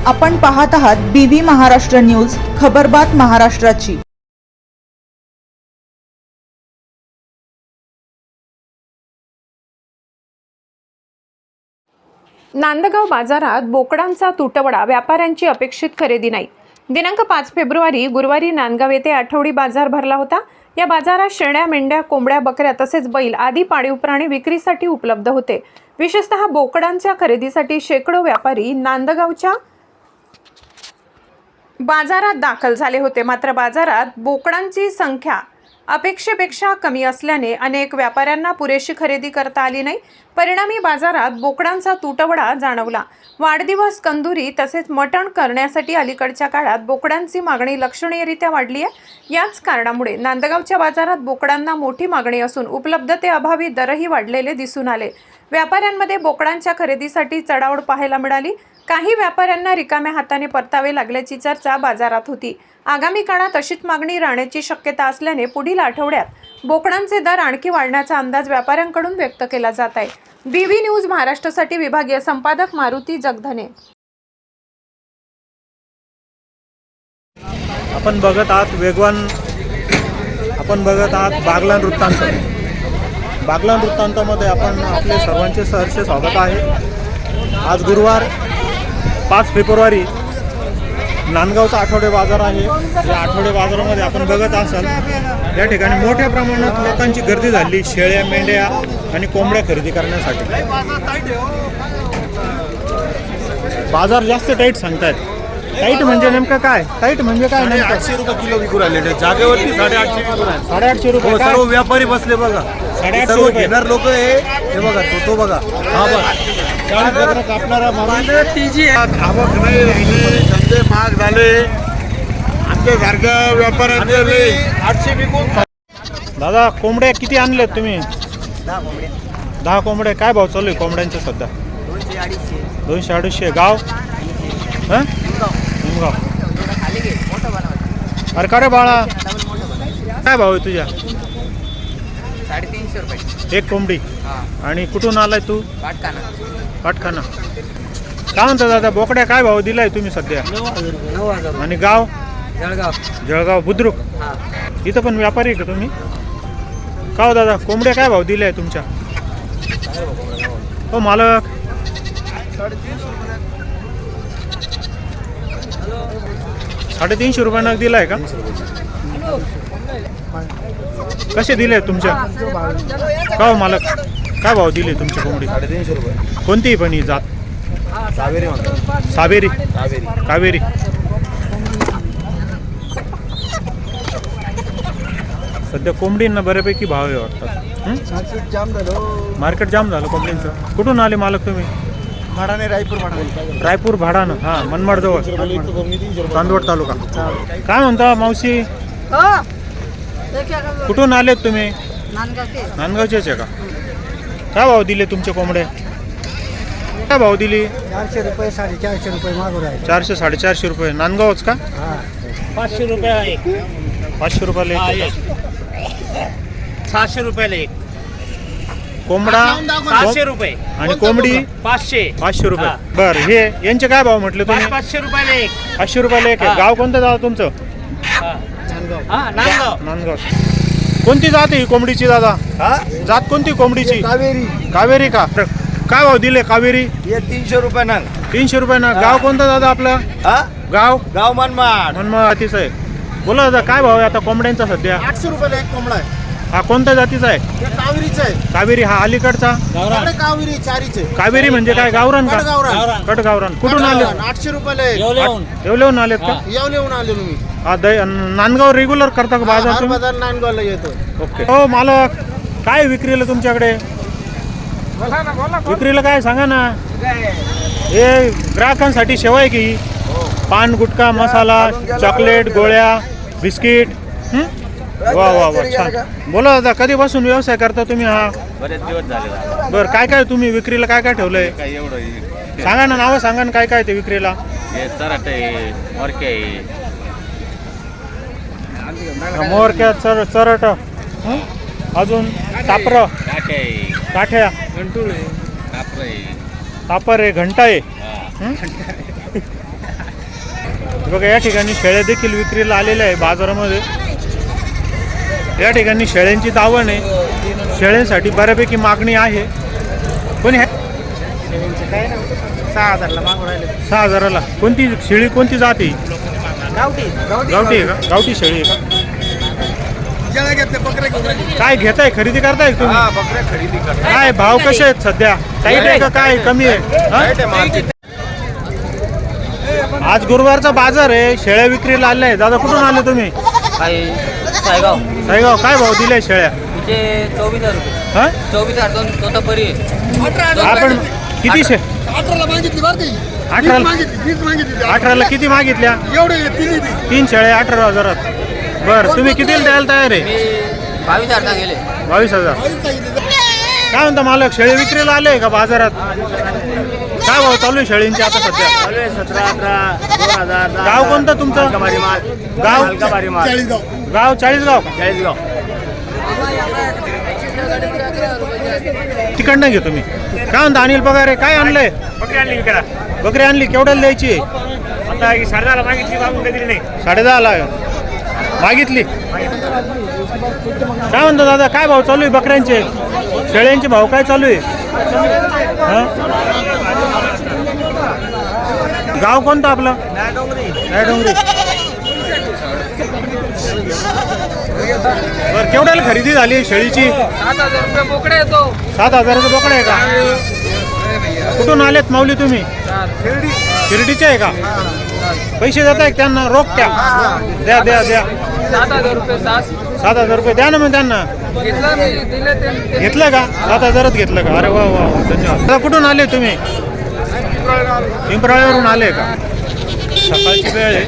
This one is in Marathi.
आपण पाहत आहात BV महाराष्ट्र न्यूज, खबरबात महाराष्ट्राची। नांदगाव बाजारात बोकडांचा तुटवडा, व्यापाऱ्यांची अपेक्षित खरेदी नाही। दिनांक 5 फेब्रुवारी गुरुवारी नांदगाव येथे आठवडी बाजार भरला होता। या बाजारात शेळ्या, मेंढ्या, कोंबड्या, बकऱ्या तसेच बैल आदी पाळीव प्राणी विक्रीसाठी उपलब्ध होते। विशेषतः बोकडांच्या खरेदीसाठी शेकडो व्यापारी नांदगावच्या बाजारात दाखल झाले होते। मात्र बाजारात बोकडांची संख्या अपेक्षेपेक्षा कमी असल्याने अनेक व्यापाऱ्यांना पुरेशी खरेदी करता आली नाही। परिणामी बाजारात बोकडांचा तुटवडा जाणवला। वाढदिवस, कंदुरी तसेच मटण करण्यासाठी अलीकडच्या काळात बोकडांची मागणी लक्षणीयरित्या वाढली आहे। याच कारणामुळे नांदगावच्या बाजारात बोकडांना मोठी मागणी असून उपलब्धतेअभावी दरही वाढलेले दिसून आले। व्यापाऱ्यांमध्ये बोकडांच्या खरेदीसाठी चढाओढ पाहायला मिळाली। काही व्यापाऱ्यांना रिकाम्या हाताने परतावे लागल्याची चर्चा बाजारात होती। आगामी काळात अशीच मागणी राहण्याची शक्यता असल्याने पुढील आठवड्यात बोकडांचे दर आणखी वाढण्याचा अंदाज व्यापाऱ्यांकडून व्यक्त केला जात आहे। BV न्यूज महाराष्ट्रासाठी विभागीय संपादक मारुती जगधने। आपण बघत आहात बागलाण वृत्तांत। बागलाण वृत्तांतामध्ये आपण आपले सर्वांचे सहर्ष स्वागत आहे। आज गुरुवार 5 फेब्रुवारी नांदगावचा आठवडे बाजार आहे। या आठवडे बाजारामध्ये आपण बघत असाल या ठिकाणी मोठ्या प्रमाणात लोकांची गर्दी झाली शेळ्या, मेंढ्या आणि कोंबड्या खरेदी करण्यासाठी। बाजार जास्त टाईट सांगतायत। टाईट म्हणजे नेमकं काय? टाईट म्हणजे काय? 800 रुपये किलो विकू राहिले जागेवरती 850 विकू राहिले। 850 रुपये सर्व व्यापारी बसले बघा। 850 सर्व रुपये घेणार लोक हे बघा तो बघा हा बघा 40 कापणारा आवक नाही राहिली, धंदे महाग झाले। आमच्यासारख्या व्यापाऱ्यांचे 800 विकून। दादा कोंबड्या किती आणल्यात तुम्ही? 10 कोंबड्या। काय भाव चालू आहे कोंबड्यांचा सध्या? 200-250। गाव? हां, निमगाव। अरे का रे बाळा, काय भाव आहे तुझ्या? 350 रुपये एक कोंबडी। आणि कुठून आलाय तू? पाटखाना। काय म्हणता दादा, बोकड्या काय भाव दिलाय तुम्ही सध्या? 9,000। आणि गाव? जळगाव बुद्रुक। हां, इथं पण व्यापारी आहे का तुम्ही? का हो दादा, कोंबड्या काय भाव दिल्या आहे तुमच्या? हो मालक, 350 रुपयानं दिलाय का? कसे दिले तुमच्या? का हो मालक, काय भाव दिले तुमची कोंबडी? 350 रुपये। कोणतीही पण ही जात? कावेरी म्हणतात। साबेरी, कावेरी। सध्या कोंबडींना बऱ्यापैकी भाव आहे वाटतात। मार्केट जाम झालं कोंबडींचं। कुठून आले मालक तुम्ही? भाडाने रायपूर भाडानं। हां, मनमाड जवळ, चांदवड तालुका। काय म्हणता मावशी, कुठून आलेत तुम्ही? नांदगावचेच आहे का? काय भाव दिले तुमचे कोंबडे? काय भाव दिली? 400 रुपये, 450 रुपये मागू राहिले। 400-450 रुपये। नांदगावच का? 500 रुपये एक, 500 रुपयाला एक। 600 रुपयाला एक, कोंबडा 600 रुपये आणि कोंबडी 500 रुपये। बरं, हे यांचे काय भाव म्हटले तुम्ही? 500 रुपयाला एक। 500 रुपयाला एक आहे। गाव कोणतं दादा तुमचं? नांदगाव। नांदगाव। कोणती जात आहे ही कोंबडीची दादा? जात कोणती कोंबडीची? कावेरी का? काय भाव दिले कावेरी? हे 300 रुपये ना। 300 रुपये ना। गाव कोणतं दादा आपलं? गाव मनमाड। जातीचं आहे। बोला दादा, काय भाव आहे आता कोंबड्यांचा सध्या? 800 रुपयाला एक कोंबडा आहे। हा कोणत्या जातीचा आहे? हे कावेरीचं आहे। कावेरी। हा अलीकडचा? कावेरी चारीचे। कावेरी म्हणजे काय? गावरान का? कडगावरान। कुठून आले? 800 रुपयाला एक। येवलेहून आलेत का? येऊन आलेलो मी। हा, नांदगाव रेग्युलर करता का बाजार हर तुम्ही? बाजार नांदगावला येतो। ओके। हो मालक, काय विक्रीला तुमच्याकडे? विक्रीला काय सांगा ना? हे ग्राहकांसाठी सेवा आहे की? पान, गुटखा, मसाला, चॉकलेट, गोळ्या, बिस्किट। वा वा वा, छान। बोला दादा, कधीपासून व्यवसाय करता तुम्ही हा? बरेच दिवस झाले। बरं, काय काय तुम्ही विक्रीला काय काय ठेवलंय? काय एवढं सांगा ना, नावं सांगा ना, काय काय ते विक्रीला? हे चराट आहे, मोरके आहे, मोरक्या, चरट, अजून टापर, काठ्या, तापर आहे, घंटा आहे, बघा या ठिकाणी शेळ्या देखील विक्रीला आलेल्या आहे बाजारामध्ये. या ठिकाणी शेळ्यांची दावण आहे. शेळ्यांसाठी बऱ्यापैकी मागणी आहे. कोणी आहे? 6,000ला मागून राहिले. 6,000ला. कोणती शेळी कोणती जाती? गावठी गावठी आहे का? गावठी शेळी आहे का? काय घेताय, खरेदी करताय तुम्ही? बकऱ्या खरेदी करतात. काय भाव कसे आहेत सध्या? टाईट आहे का काय कमी आहे? हा? आज गुरुवारचा बाजार आहे, शेळ्या विक्रीला आल्या आहे. दादा कुठून आले तुम्ही? सायगाव साईगाव. काय भाव दिले शेळ्या? तिचे 24,000 रुपये. हा 24,000 तोतापरी आहे. आपण किती 18ला मागितली बरं ती. 18ला वीस मागितली 18ला किती मागितल्या? एवढे तिन्ही 3 शेळ्या 18,000. बरं तुम्ही कितीला द्यायला तयार आहे? मी 22,000 गेले. 22,000. काय म्हणता मालक, शेळी विक्रीला आले का बाजारात? काय भाव चालू आहे शेळींचे आता सध्या? 17, 18, 2,000. गाव कोणतं तुमचं? गाव? चाळीसगाव. गाव चाळीसगाव का? चाळीसगाव. तिकडनं घेतो मी. काय म्हणता अनिल पगारे, काय आणलंय? बकरी आणली विकायला. बकरी आणली, केवढ्याला द्यायची? आता 10,500ला मागितली, मागून काही दिली नाही. 10,500ला मागितली. काय म्हणतो दादा, काय भाव चालू आहे बकऱ्यांचे? शेळ्यांचे भाव काय चालू आहे? हा? गाव कोणतं आपलं? डोंगरी. बरं केवढ्याला खरेदी झाली शेळीची? 7,000 रुपये बोकडे येतो. 7,000चा बोकडा आहे का? कुठून आलेत माऊली तुम्ही? शिर्डीचे आहे का? पैसे देत आहे त्यांना? रोख त्या द्या द्या द्या. 7,000 रुपये 7,000 रुपये द्या ना मग त्यांना. घेतला मी दिले ते. घेतलं का? 7,000च घेतलं का? अरे वा वा वा, धन्यवाद. आता कुठून आले तुम्ही? पिंपराळ्यावरून आले का? सकाळची वेळ आहे.